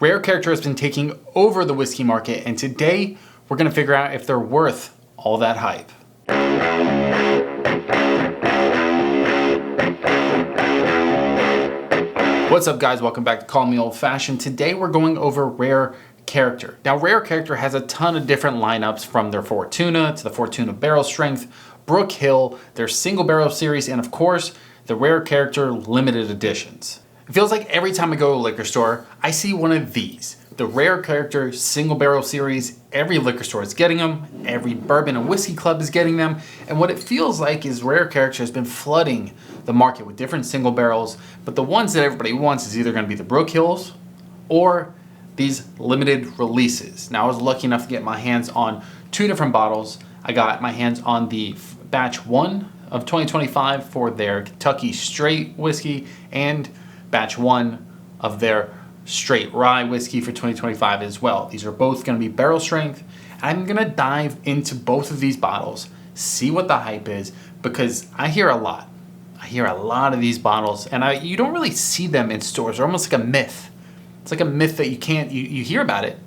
Rare Character has been taking over the whiskey market, and today we're going to figure out if they're worth all that hype. What's up, guys? Welcome back to Call Me Old Fashioned. Today we're going over Rare Character. Now, Rare Character has a ton of different lineups, from their Fortuna to the Fortuna Barrel Strength, Brook Hill, their single barrel series, and of course, the Rare Character limited editions. It feels like every time I go to a liquor store, I see one of these. The Rare Character single barrel series. Every liquor store is getting them. Every bourbon and whiskey club is getting them. And what it feels like is Rare Character has been flooding the market with different single barrels. But the ones that everybody wants is either going to be the Brook Hills or these limited releases. Now, I was lucky enough to get my hands on two different bottles. I got my hands on the batch 1 of 2025 for their Kentucky Straight Whiskey and batch 1 of their Straight Rye Whiskey for 2025 as well. These are both going to be barrel strength. I'm going to dive into both of these bottles, see what the hype is, because I hear a lot. I hear a lot of these bottles, and you don't really see them in stores. They're almost like a myth. It's like a myth that you hear about it.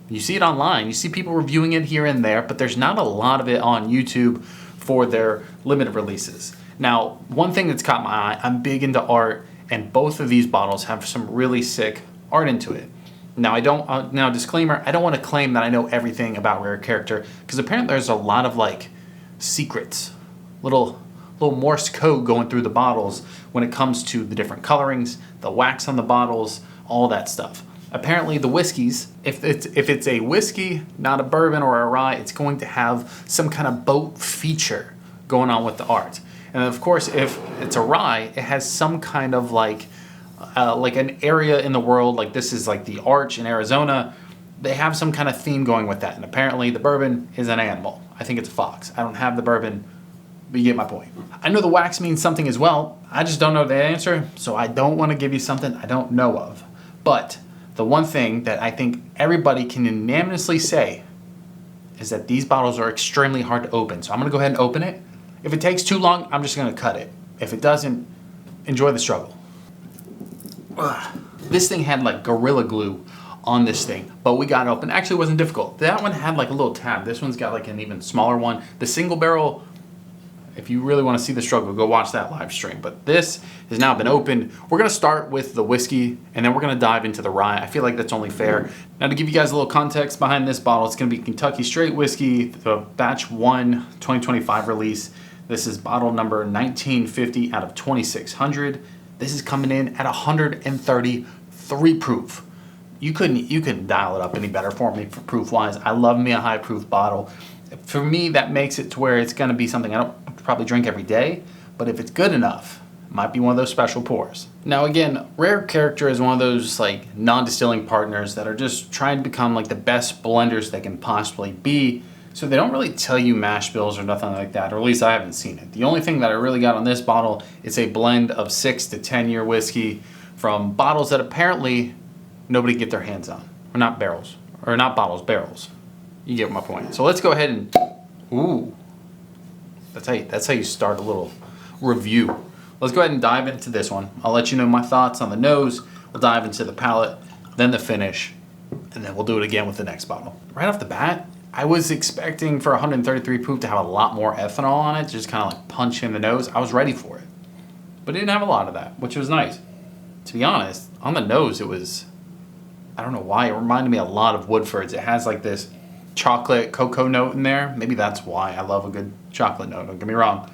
You see it online. You see people reviewing it here and there, but there's not a lot of it on YouTube for their limited releases. Now, one thing that's caught my eye, I'm big into art, and both of these bottles have some really sick art into it. Now, disclaimer, I don't want to claim that I know everything about Rare Character, because apparently there's a lot of like secrets, little Morse code going through the bottles when it comes to the different colorings, the wax on the bottles, all that stuff. Apparently the whiskeys, if it's a whiskey, not a bourbon or a rye, it's going to have some kind of boat feature going on with the art. And of course, if it's a rye, it has some kind of like an area in the world, like this is like the Arch in Arizona. They have some kind of theme going with that. And apparently the bourbon is an animal. I think it's a fox. I don't have the bourbon, but you get my point. I know the wax means something as well. I just don't know the answer, so I don't want to give you something I don't know of. But the one thing that I think everybody can unanimously say is that these bottles are extremely hard to open. So I'm going to go ahead and open it. If it takes too long, I'm just going to cut it. If it doesn't, enjoy the struggle. Ugh. This thing had like Gorilla Glue on this thing, but we got it open. Actually, it wasn't difficult. That one had like a little tab. This one's got like an even smaller one. The single barrel, if you really want to see the struggle, go watch that live stream. But this has now been opened. We're going to start with the whiskey, and then we're going to dive into the rye. I feel like that's only fair. Now, to give you guys a little context behind this bottle, it's going to be Kentucky Straight Whiskey, the batch 1 2025 release. This is bottle number 1950 out of 2600. This is coming in at 133 proof. You couldn't dial it up any better for me for proof wise. I love me a high proof bottle. For me, that makes it to where it's going to be something I don't probably drink every day, but if it's good enough, it might be one of those special pours. Now again, Rare Character is one of those like non-distilling partners that are just trying to become like the best blenders they can possibly be. So they don't really tell you mash bills or nothing like that, or at least I haven't seen it. The only thing that I really got on this bottle is a blend of 6 to 10 year whiskey from bottles that apparently nobody can get their hands on. Or not barrels, or not bottles, barrels. You get my point. So let's go ahead and, ooh, that's how you start a little review. Let's go ahead and dive into this one. I'll let you know my thoughts on the nose. We'll dive into the palate, then the finish, and then we'll do it again with the next bottle. Right off the bat, I was expecting for 133 proof to have a lot more ethanol on it, just kind of like punch in the nose. I was ready for it, but it didn't have a lot of that, which was nice. To be honest, on the nose, it was, I don't know why, it reminded me a lot of Woodford's. It has like this chocolate cocoa note in there. Maybe that's why I love a good chocolate note, don't get me wrong.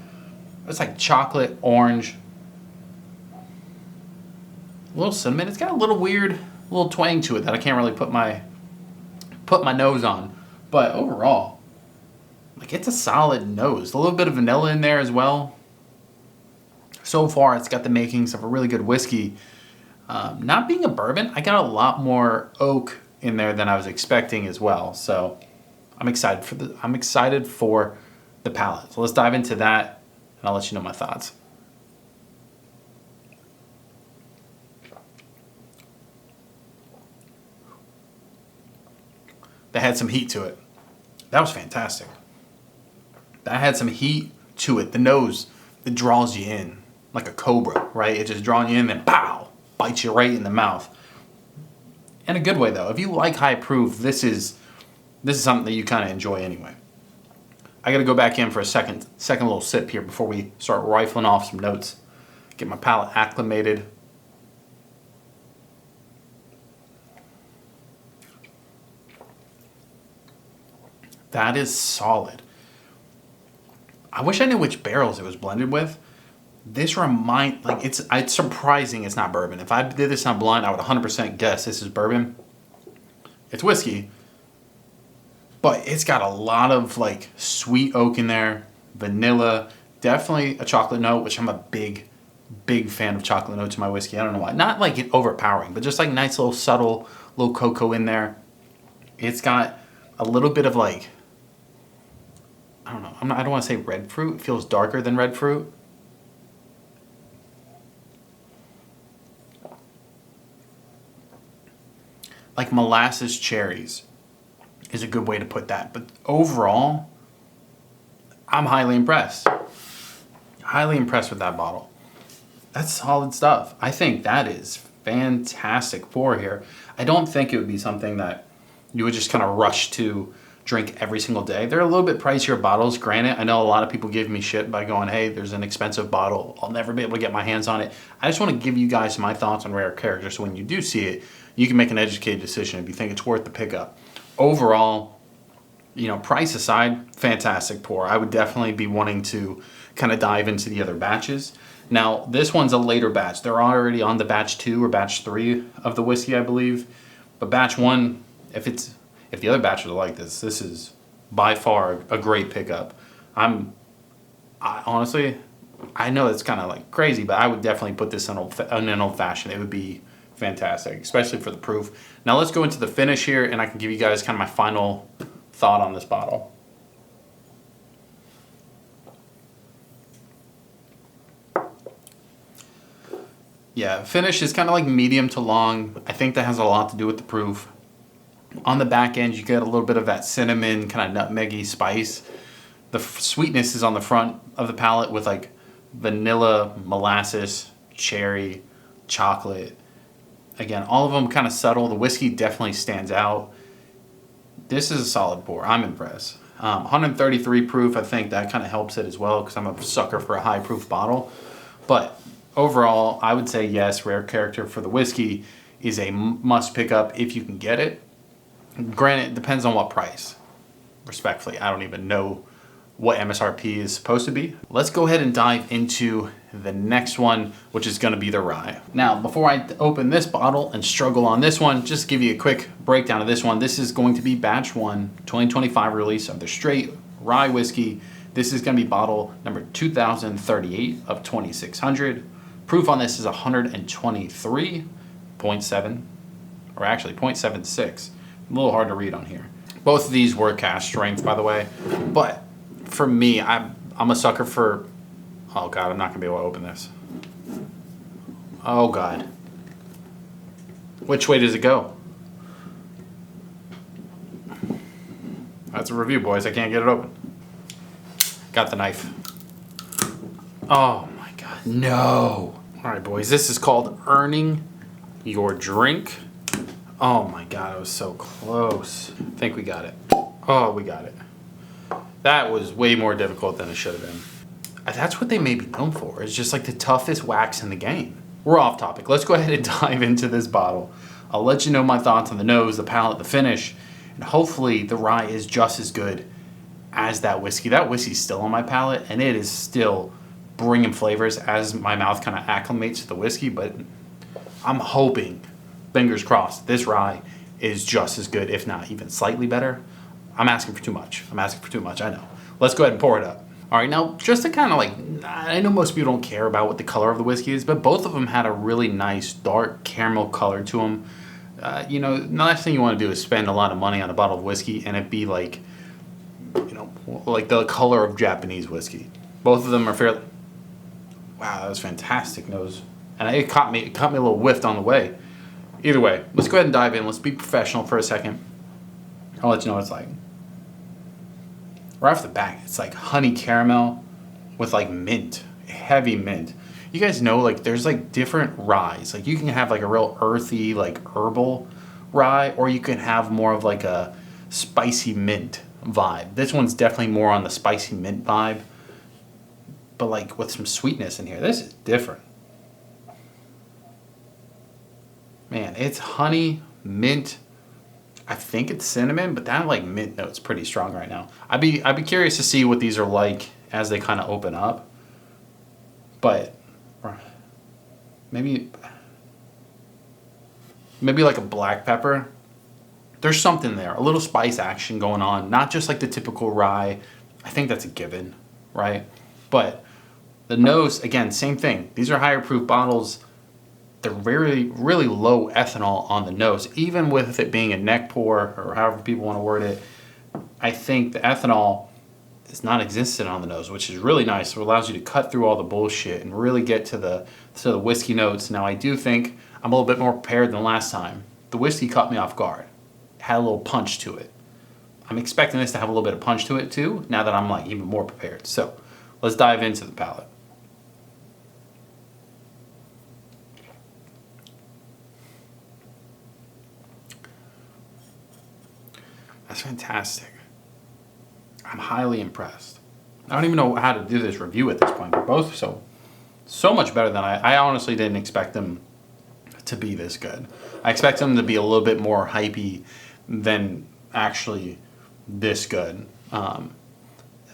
It's like chocolate, orange, a little cinnamon. It's got a little weird little twang to it that I can't really put my nose on. But overall, like, it's a solid nose. A little bit of vanilla in there as well. So far, it's got the makings of a really good whiskey. Not being a bourbon, I got a lot more oak in there than I was expecting as well. So I'm excited for the palate. So let's dive into that, and I'll let you know my thoughts. That had some heat to it. That was fantastic. That had some heat to it. The nose, it draws you in like a cobra, right? It just draws you in and pow, bites you right in the mouth. In a good way though. If you like high proof, this is something that you kind of enjoy anyway. I gotta go back in for a second little sip here before we start rifling off some notes. Get my palate acclimated. That is solid. I wish I knew which barrels it was blended with. This it's surprising it's not bourbon. If I did this on blind, I would 100% guess this is bourbon. It's whiskey, but it's got a lot of like sweet oak in there, vanilla, definitely a chocolate note, which I'm a big fan of chocolate notes in my whiskey. I don't know why. Not like it overpowering, but just like nice little subtle little cocoa in there. It's got a little bit of like, I don't know. I don't want to say red fruit. It feels darker than red fruit. Like molasses cherries is a good way to put that. But overall, I'm highly impressed. Highly impressed with that bottle. That's solid stuff. I think that is fantastic pour here. I don't think it would be something that you would just kind of rush to drink every single day. They're a little bit pricier bottles, granted. I know a lot of people give me shit by going, hey, there's an expensive bottle. I'll never be able to get my hands on it. I just want to give you guys my thoughts on rare character so when you do see it, you can make an educated decision if you think it's worth the pickup. Overall, you know, price aside, fantastic pour. I would definitely be wanting to kind of dive into the other batches. Now, this one's a later batch. They're already on the batch 2 or batch 3 of the whiskey, I believe. But batch 1, if the other batches are like this is by far a great pickup. Honestly, I know it's kind of like crazy, but I would definitely put this in an old fashioned. It would be fantastic, especially for the proof. Now let's go into the finish here, and I can give you guys kind of my final thought on this bottle. Yeah, finish is kind of like medium to long. I think that has a lot to do with the proof. On the back end, you get a little bit of that cinnamon, kind of nutmeggy spice. The sweetness is on the front of the palate with like vanilla, molasses, cherry, chocolate. Again, all of them kind of subtle. The whiskey definitely stands out. This is a solid pour. I'm impressed. 133 proof, I think that kind of helps it as well because I'm a sucker for a high proof bottle. But overall, I would say yes, rare character for the whiskey is a must pick up if you can get it. Granted, it depends on what price. Respectfully, I don't even know what MSRP is supposed to be. Let's go ahead and dive into the next one, which is going to be the rye. Now, before I open this bottle and struggle on this one, just give you a quick breakdown of this one. This is going to be batch 1, 2025 release of the Straight Rye Whiskey. This is going to be bottle number 2038 of 2600. Proof on this is 123.7, or actually 0.76. A little hard to read on here. Both of these were cask strength, by the way, but for me, I'm a sucker for, oh God, I'm not gonna be able to open this. Oh God. Which way does it go? That's a review, boys. I can't get it open. Got the knife. Oh my God, no. All right, boys, this is called Earning Your Drink. Oh my God, it was so close. I think we got it. Oh, we got it. That was way more difficult than it should have been. That's what they may be known for. It's just like the toughest wax in the game. We're off topic. Let's go ahead and dive into this bottle. I'll let you know my thoughts on the nose, the palate, the finish, and hopefully the rye is just as good as that whiskey. That whiskey's still on my palate, and it is still bringing flavors as my mouth kind of acclimates to the whiskey, but I'm hoping, fingers crossed, this rye is just as good, if not even slightly better. I'm asking for too much. I know. Let's go ahead and pour it up. All right, now just to kind of like, I know most people don't care about what the color of the whiskey is, but both of them had a really nice dark caramel color to them. You know, the last thing you want to do is spend a lot of money on a bottle of whiskey and it be like, you know, like the color of Japanese whiskey. Both of them are fairly, wow, that was fantastic nose. And it caught me a little whiffed on the way. Either way, let's go ahead and dive in. Let's be professional for a second. I'll let you know what it's like. Right off the bat, it's like honey caramel with like mint, heavy mint. You guys know, like, there's like different ryes. Like, you can have like a real earthy, like herbal rye, or you can have more of like a spicy mint vibe. This one's definitely more on the spicy mint vibe, but like with some sweetness in here. This is different. Man, it's honey, mint. I think it's cinnamon, but that like mint note's pretty strong right now. I'd be curious to see what these are like as they kind of open up. But maybe like a black pepper. There's something there, a little spice action going on, not just like the typical rye. I think that's a given, right? But the nose, again, same thing. These are higher proof bottles. They're really low ethanol on the nose, even with it being a neck pour or however people want to word it. I think the ethanol is non-existent on the nose, which is really nice. So it allows you to cut through all the bullshit and really get to the whiskey notes. Now I do think I'm a little bit more prepared than last time. The whiskey caught me off guard. It had a little punch to it. I'm expecting this to have a little bit of punch to it too, now that I'm like even more prepared. So let's dive into the palate. That's fantastic. I'm highly impressed. I don't even know how to do this review at this point. They're both so much better than I honestly didn't expect them to be this good. I expect them to be a little bit more hypey than actually this good.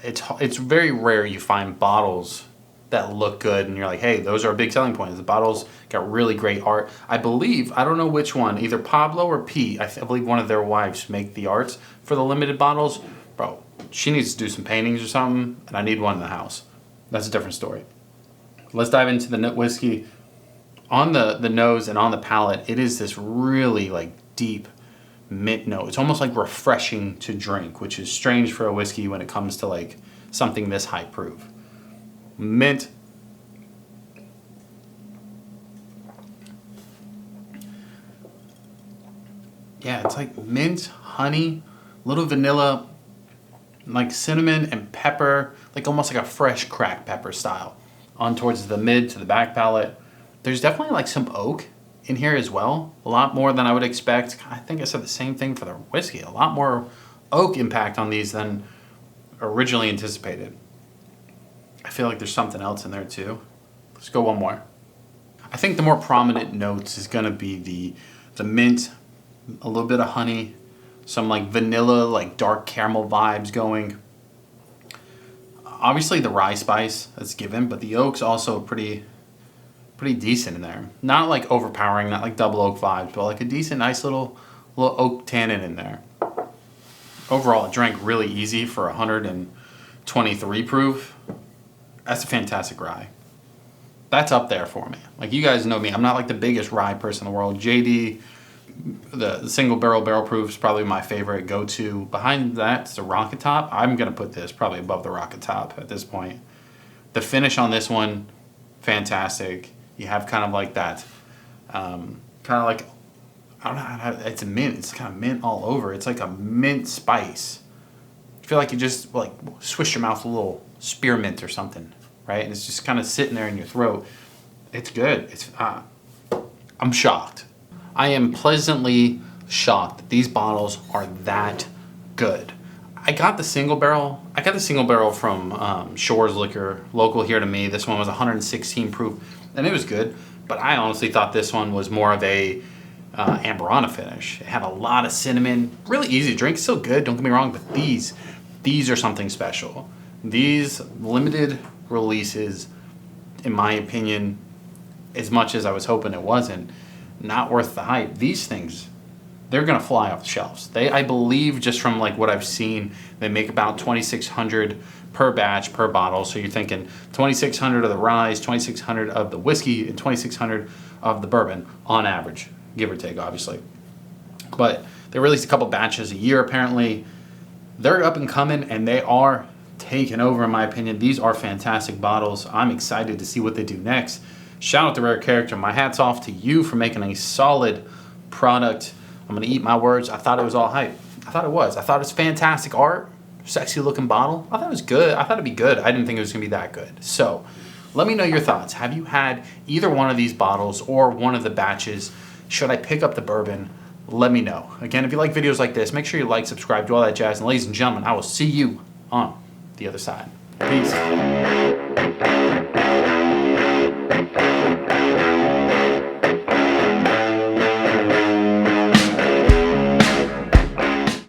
It's very rare you find bottles that look good and you're like, hey, those are a big selling point. The bottles got really great art. I believe, I don't know which one, either Pablo or Pete, I believe one of their wives make the arts for the limited bottles. Bro, she needs to do some paintings or something, and I need one in the house. That's a different story. Let's dive into the whiskey. On the nose and on the palate, it is this really like deep mint note. It's almost like refreshing to drink, which is strange for a whiskey when it comes to like something this high proof. Mint. Yeah, it's like mint, honey, little vanilla, like cinnamon and pepper, like almost like a fresh cracked pepper style. On towards the mid to the back palate. There's definitely like some oak in here as well. A lot more than I would expect. I think I said the same thing for the whiskey. A lot more oak impact on these than originally anticipated. I feel like there's something else in there too. Let's go one more. I think the more prominent notes is gonna be the mint, a little bit of honey, some like vanilla, like dark caramel vibes going. Obviously the rye spice that's given, but the oak's also pretty decent in there. Not like overpowering, not like double oak vibes, but like a decent, nice little oak tannin in there. Overall, it drank really easy for 123 proof. That's a fantastic rye. That's up there for me. Like, you guys know me, I'm not like the biggest rye person in the world. JD, the single barrel proof is probably my favorite go-to. Behind that, it's the Rocket Top. I'm gonna put this probably above the Rocket Top at this point. The finish on this one, fantastic. You have kind of like that, kind of like, I don't know how to, it's a mint. It's kind of mint all over. It's like a mint spice. I feel like you just like swish your mouth with a little spearmint or something, right? And it's just kind of sitting there in your throat. It's good. I'm shocked. I am pleasantly shocked that these bottles are that good. I got the single barrel from Shores Liquor, local here to me. This one was 116 proof, and it was good. But I honestly thought this one was more of a Amberana finish. It had a lot of cinnamon, really easy to drink, still good, don't get me wrong, but these are something special. These limited releases, in my opinion, as much as I was hoping it wasn't, not worth the hype. These things, they're gonna fly off the shelves. I believe, just from like what I've seen, they make about 2,600 per batch, per bottle. So you're thinking 2,600 of the rye, 2,600 of the whiskey, and 2,600 of the bourbon on average, give or take, obviously. But they release a couple batches a year, apparently. They're up and coming, and they are taking over, in my opinion. These are fantastic bottles. I'm excited to see what they do next. Shout out to Rare Character. My hat's off to you for making a solid product. I'm gonna eat my words. I thought it was all hype. I thought it was. I thought it's fantastic art, sexy looking bottle. I thought it was good. I thought it'd be good. I didn't think it was gonna be that good. So let me know your thoughts. Have you had either one of these bottles or one of the batches? Should I pick up the bourbon? let me know. Again, if you like videos like this, make sure you like, subscribe, do all that jazz. And ladies and gentlemen, I will see you on the other side. Peace.